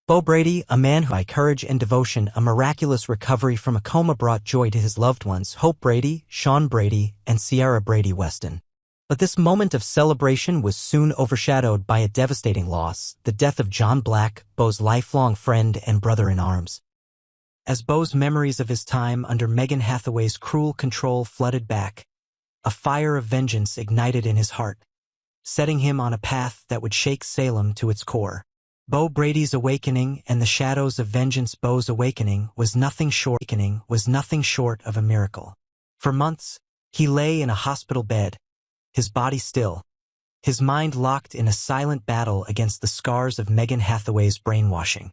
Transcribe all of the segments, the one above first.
Bo Brady, a man who by courage and devotion, a miraculous recovery from a coma brought joy to his loved ones, Hope Brady, Sean Brady, and Sierra Brady Weston. But this moment of celebration was soon overshadowed by a devastating loss, the death of John Black, Bo's lifelong friend and brother-in-arms. As Bo's memories of his time under Megan Hathaway's cruel control flooded back, a fire of vengeance ignited in his heart, setting him on a path that would shake Salem to its core. Bo Brady's awakening and the shadows of vengeance. Bo's awakening was nothing short of a miracle. For months, he lay in a hospital bed, his body still, his mind locked in a silent battle against the scars of Megan Hathaway's brainwashing.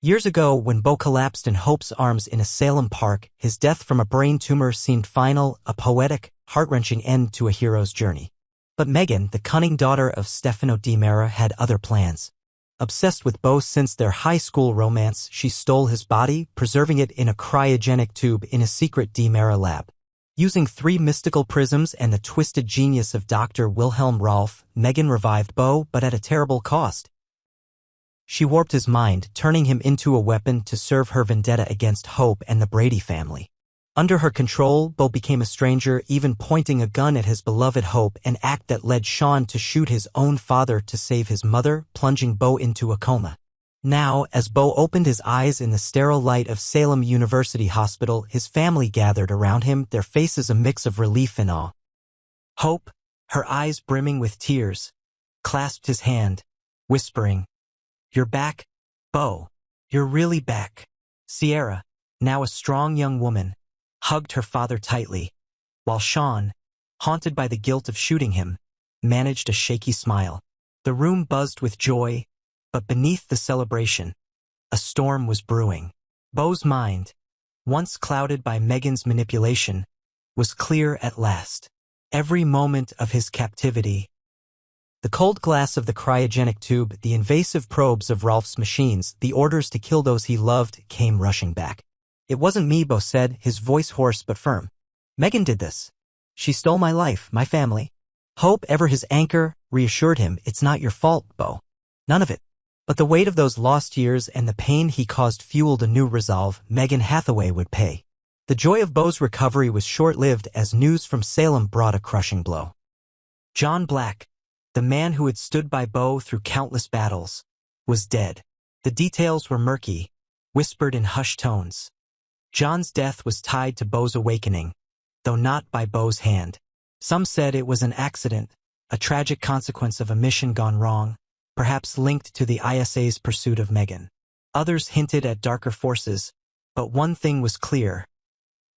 Years ago, when Bo collapsed in Hope's arms in a Salem park, his death from a brain tumor seemed final, a poetic, heart-wrenching end to a hero's journey. But Megan, the cunning daughter of Stefano DiMera, had other plans. Obsessed with Bo since their high school romance, she stole his body, preserving it in a cryogenic tube in a secret DiMera lab. Using 3 mystical prisms and the twisted genius of Dr. Wilhelm Rolf, Megan revived Bo, but at a terrible cost. She warped his mind, turning him into a weapon to serve her vendetta against Hope and the Brady family. Under her control, Bo became a stranger, even pointing a gun at his beloved Hope, an act that led Sean to shoot his own father to save his mother, plunging Bo into a coma. Now, as Bo opened his eyes in the sterile light of Salem University Hospital, his family gathered around him, their faces a mix of relief and awe. Hope, her eyes brimming with tears, clasped his hand, whispering, "You're back, Bo. You're really back." Sierra, now a strong young woman, hugged her father tightly, while Sean, haunted by the guilt of shooting him, managed a shaky smile. The room buzzed with joy, but beneath the celebration, a storm was brewing. Bo's mind, once clouded by Megan's manipulation, was clear at last. Every moment of his captivity, the cold glass of the cryogenic tube, the invasive probes of Rolf's machines, the orders to kill those he loved, came rushing back. "It wasn't me," Bo said, his voice hoarse but firm. "Megan did this. She stole my life, my family." Hope, ever his anchor, reassured him, "It's not your fault, Bo. None of it." But the weight of those lost years and the pain he caused fueled a new resolve. Megan Hathaway would pay. The joy of Bo's recovery was short-lived as news from Salem brought a crushing blow. John Black, the man who had stood by Bo through countless battles, was dead. The details were murky, whispered in hushed tones. John's death was tied to Bo's awakening, though not by Bo's hand. Some said it was an accident, a tragic consequence of a mission gone wrong, perhaps linked to the ISA's pursuit of Megan. Others hinted at darker forces, but one thing was clear.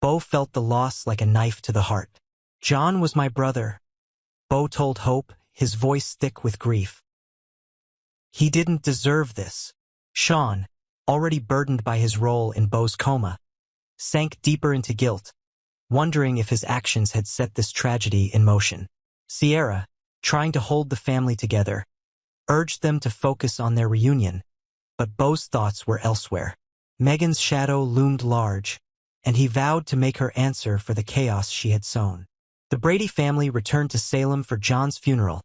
Bo felt the loss like a knife to the heart. "John was my brother," Bo told Hope, his voice thick with grief. "He didn't deserve this." Sean, already burdened by his role in Bo's coma, sank deeper into guilt, wondering if his actions had set this tragedy in motion. Sierra, trying to hold the family together, urged them to focus on their reunion, but Bo's thoughts were elsewhere. Megan's shadow loomed large, and he vowed to make her answer for the chaos she had sown. The Brady family returned to Salem for John's funeral,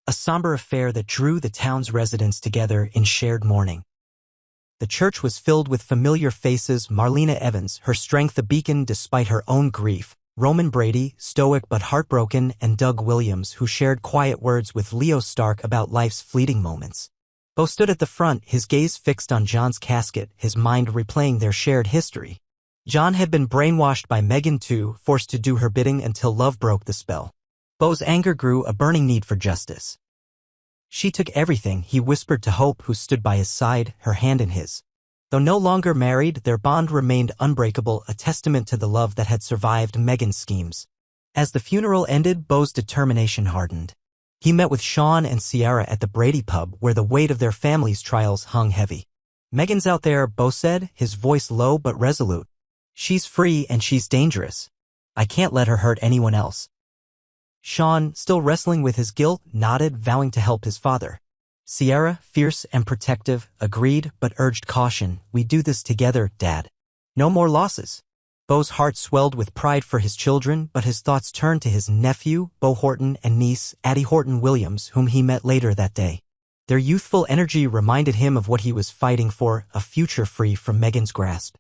a somber affair that drew the town's residents together in shared mourning. The church was filled with familiar faces: Marlena Evans, her strength a beacon despite her own grief, Roman Brady, stoic but heartbroken, and Doug Williams, who shared quiet words with Leo Stark about life's fleeting moments. Bo stood at the front, his gaze fixed on John's casket, his mind replaying their shared history. John had been brainwashed by Megan too, forced to do her bidding until love broke the spell. Bo's anger grew, a burning need for justice. "She took everything," he whispered to Hope, who stood by his side, her hand in his. Though no longer married, their bond remained unbreakable, a testament to the love that had survived Megan's schemes. As the funeral ended, Bo's determination hardened. He met with Sean and Sierra at the Brady pub, where the weight of their family's trials hung heavy. "Megan's out there," Bo said, his voice low but resolute. "She's free and she's dangerous. I can't let her hurt anyone else." Sean, still wrestling with his guilt, nodded, vowing to help his father. Sierra, fierce and protective, agreed but urged caution. "We do this together, Dad. No more losses." Bo's heart swelled with pride for his children, but his thoughts turned to his nephew, Bo Horton, and niece, Addie Horton Williams, whom he met later that day. Their youthful energy reminded him of what he was fighting for, a future free from Megan's grasp.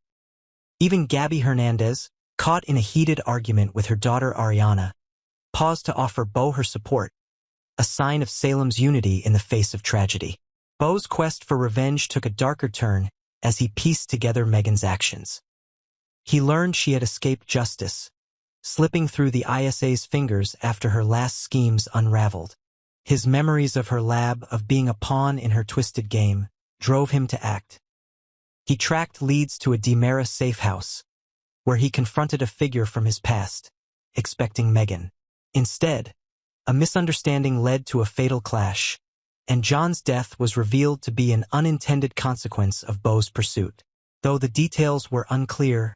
Even Gabby Hernandez, caught in a heated argument with her daughter Ariana, paused to offer Beau her support, a sign of Salem's unity in the face of tragedy. Beau's quest for revenge took a darker turn as he pieced together Megan's actions. He learned she had escaped justice, slipping through the ISA's fingers after her last schemes unraveled. His memories of her lab, of being a pawn in her twisted game, drove him to act. He tracked leads to a DiMera safe house, where he confronted a figure from his past, expecting Megan. Instead, a misunderstanding led to a fatal clash, and John's death was revealed to be an unintended consequence of Beau's pursuit. Though the details were unclear,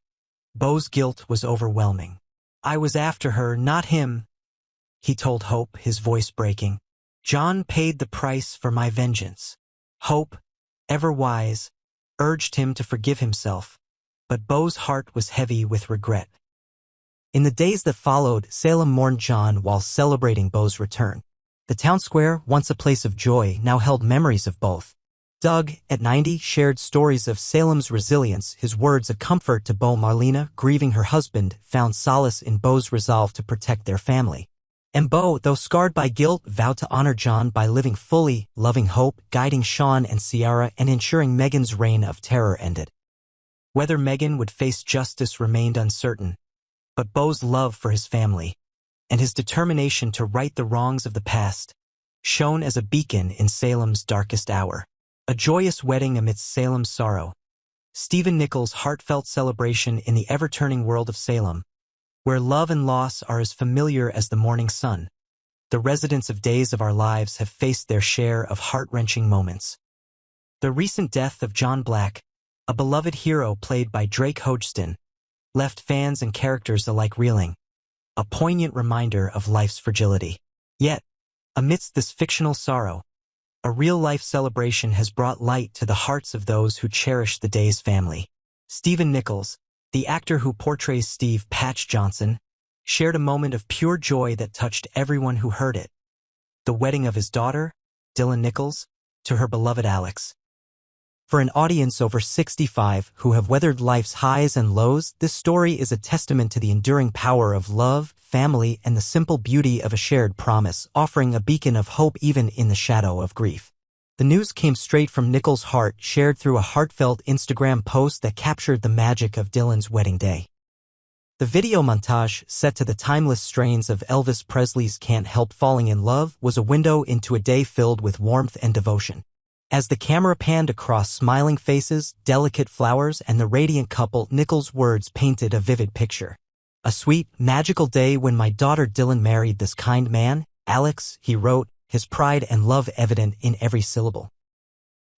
Beau's guilt was overwhelming. "I was after her, not him," he told Hope, his voice breaking. "John paid the price for my vengeance." Hope, ever wise, urged him to forgive himself, but Beau's heart was heavy with regret. In the days that followed, Salem mourned John while celebrating Beau's return. The town square, once a place of joy, now held memories of both. Doug, at 90, shared stories of Salem's resilience, his words a comfort to Beau. Marlena, grieving her husband, found solace in Beau's resolve to protect their family. And Beau, though scarred by guilt, vowed to honor John by living fully, loving Hope, guiding Sean and Ciara, and ensuring Megan's reign of terror ended. Whether Megan would face justice remained uncertain, but Beau's love for his family, and his determination to right the wrongs of the past, shone as a beacon in Salem's darkest hour. A joyous wedding amidst Salem's sorrow. Stephen Nichols' heartfelt celebration in the ever-turning world of Salem, where love and loss are as familiar as the morning sun. The residents of Days of Our Lives have faced their share of heart-wrenching moments. The recent death of John Black, a beloved hero played by Drake Hodgson, left fans and characters alike reeling, a poignant reminder of life's fragility. Yet, amidst this fictional sorrow, a real-life celebration has brought light to the hearts of those who cherish the Days family. Stephen Nichols, the actor who portrays Steve Patch Johnson, shared a moment of pure joy that touched everyone who heard it. The wedding of his daughter, Dylan Nichols, to her beloved Alex. For an audience over 65 who have weathered life's highs and lows, this story is a testament to the enduring power of love, family, and the simple beauty of a shared promise, offering a beacon of hope even in the shadow of grief. The news came straight from Nichols' heart, shared through a heartfelt Instagram post that captured the magic of Dylan's wedding day. The video montage, set to the timeless strains of Elvis Presley's Can't Help Falling in Love, was a window into a day filled with warmth and devotion. As the camera panned across smiling faces, delicate flowers, and the radiant couple, Nichols' words painted a vivid picture. "A sweet, magical day when my daughter Dylan married this kind man, Alex," he wrote, his pride and love evident in every syllable.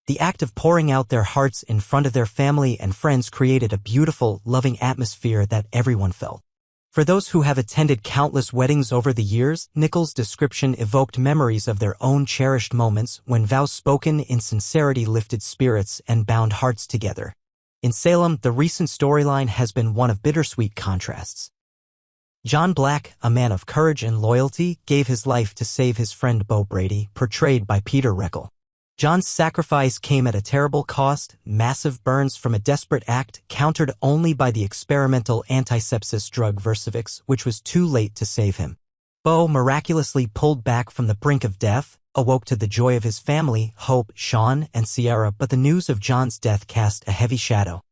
The act of pouring out their hearts in front of their family and friends created a beautiful, loving atmosphere that everyone felt. For those who have attended countless weddings over the years, Nichols' description evoked memories of their own cherished moments when vows spoken in sincerity lifted spirits and bound hearts together. In Salem, the recent storyline has been one of bittersweet contrasts. John Black, a man of courage and loyalty, gave his life to save his friend Beau Brady, portrayed by Peter Reckel. John's sacrifice came at a terrible cost, massive burns from a desperate act, countered only by the experimental antisepsis drug Versavix, which was too late to save him. Beau, miraculously pulled back from the brink of death, awoke to the joy of his family, Hope, Sean, and Ciara, but the news of John's death cast a heavy shadow.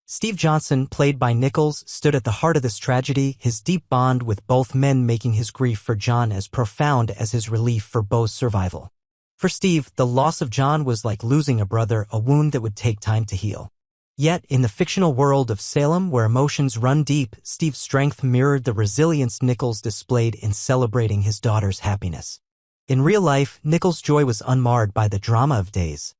Steve Johnson, played by Nichols, stood at the heart of this tragedy, his deep bond with both men making his grief for John as profound as his relief for Beau's survival. For Steve, the loss of John was like losing a brother, a wound that would take time to heal. Yet, in the fictional world of Salem, where emotions run deep, Steve's strength mirrored the resilience Nichols displayed in celebrating his daughter's happiness. In real life, Nichols' joy was unmarred by the drama of Days.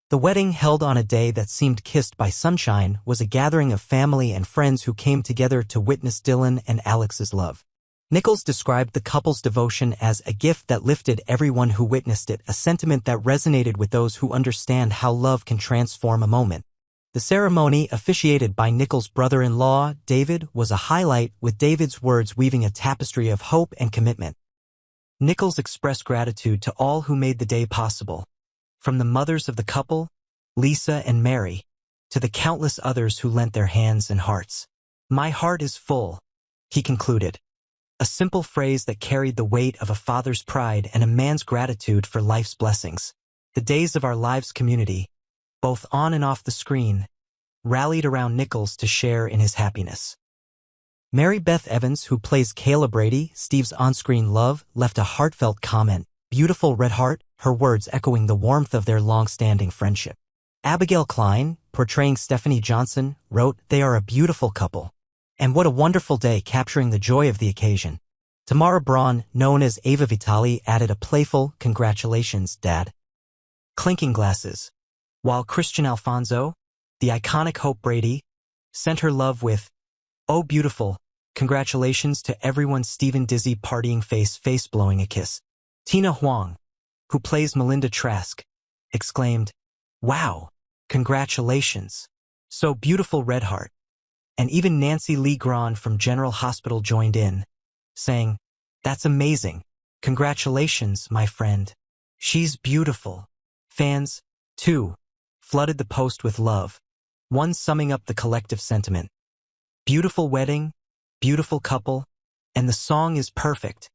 The wedding, held on a day that seemed kissed by sunshine, was a gathering of family and friends who came together to witness Dylan and Alex's love. Nichols described the couple's devotion as a gift that lifted everyone who witnessed it, a sentiment that resonated with those who understand how love can transform a moment. The ceremony, officiated by Nichols' brother-in-law, David, was a highlight, with David's words weaving a tapestry of hope and commitment. Nichols expressed gratitude to all who made the day possible, from the mothers of the couple, Lisa and Mary, to the countless others who lent their hands and hearts. "My heart is full," he concluded, a simple phrase that carried the weight of a father's pride and a man's gratitude for life's blessings. The Days of Our Lives community, both on and off the screen, rallied around Nichols to share in his happiness. Mary Beth Evans, who plays Kayla Brady, Steve's on-screen love, left a heartfelt comment, "Beautiful red heart," her words echoing the warmth of their long-standing friendship. Abigail Klein, portraying Stephanie Johnson, wrote, "They are a beautiful couple. And what a wonderful day," capturing the joy of the occasion. Tamara Braun, known as Ava Vitali, added a playful, "Congratulations, Dad." Clinking glasses. While Christian Alfonso, the iconic Hope Brady, sent her love with, "Oh beautiful, congratulations to everyone." Stephen Dizzy, partying face blowing a kiss. Tina Huang, who plays Melinda Trask, exclaimed, "Wow, congratulations. So beautiful red heart." And even Nancy Lee Grahn from General Hospital joined in, saying, "That's amazing. Congratulations, my friend. She's beautiful." Fans, too, flooded the post with love, one summing up the collective sentiment. "Beautiful wedding, beautiful couple, and the song is perfect."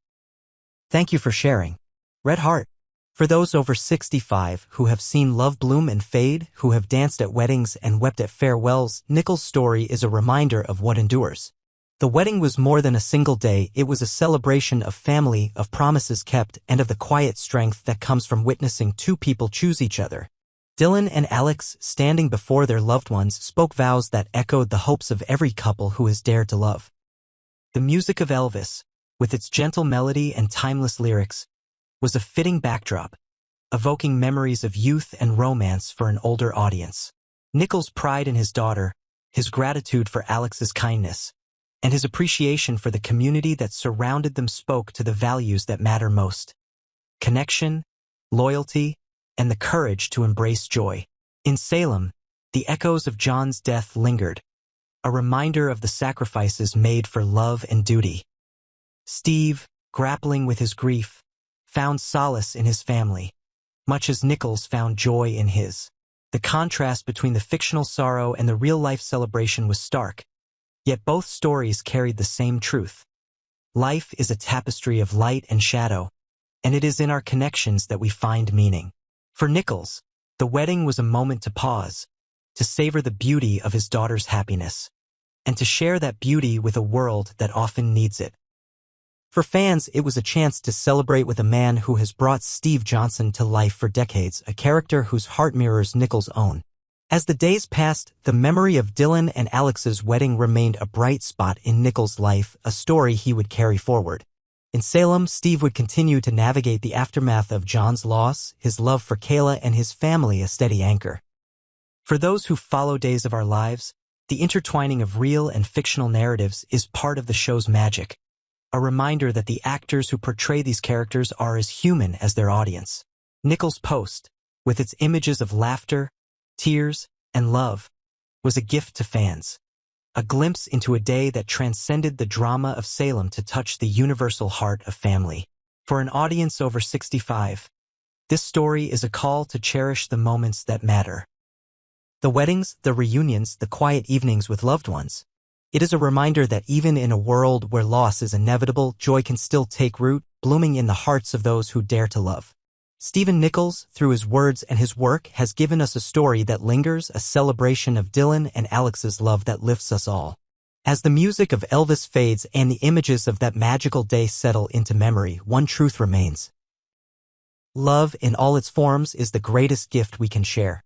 Thank you for sharing. Red heart. For those over 65 who have seen love bloom and fade, who have danced at weddings and wept at farewells, Nichols' story is a reminder of what endures. The wedding was more than a single day. It was a celebration of family, of promises kept, and of the quiet strength that comes from witnessing two people choose each other. Dylan and Alex, standing before their loved ones, spoke vows that echoed the hopes of every couple who has dared to love. The music of Elvis, with its gentle melody and timeless lyrics, was a fitting backdrop, evoking memories of youth and romance for an older audience. Nichols' pride in his daughter, his gratitude for Alex's kindness, and his appreciation for the community that surrounded them spoke to the values that matter most: connection, loyalty, and the courage to embrace joy. In Salem, the echoes of John's death lingered, a reminder of the sacrifices made for love and duty. Steve, grappling with his grief, found solace in his family, much as Nichols found joy in his. The contrast between the fictional sorrow and the real-life celebration was stark, yet both stories carried the same truth. Life is a tapestry of light and shadow, and it is in our connections that we find meaning. For Nichols, the wedding was a moment to pause, to savor the beauty of his daughter's happiness, and to share that beauty with a world that often needs it. For fans, it was a chance to celebrate with a man who has brought Steve Johnson to life for decades, a character whose heart mirrors Nichols' own. As the days passed, the memory of Dylan and Alex's wedding remained a bright spot in Nichols' life, a story he would carry forward. In Salem, Steve would continue to navigate the aftermath of John's loss, his love for Kayla and his family a steady anchor. For those who follow Days of Our Lives, the intertwining of real and fictional narratives is part of the show's magic, a reminder that the actors who portray these characters are as human as their audience. Nichols' post, with its images of laughter, tears, and love, was a gift to fans, a glimpse into a day that transcended the drama of Salem to touch the universal heart of family. For an audience over 65, this story is a call to cherish the moments that matter. The weddings, the reunions, the quiet evenings with loved ones. It is a reminder that even in a world where loss is inevitable, joy can still take root, blooming in the hearts of those who dare to love. Stephen Nichols, through his words and his work, has given us a story that lingers, a celebration of Dylan and Alex's love that lifts us all. As the music of Elvis fades and the images of that magical day settle into memory, one truth remains. Love in all its forms is the greatest gift we can share.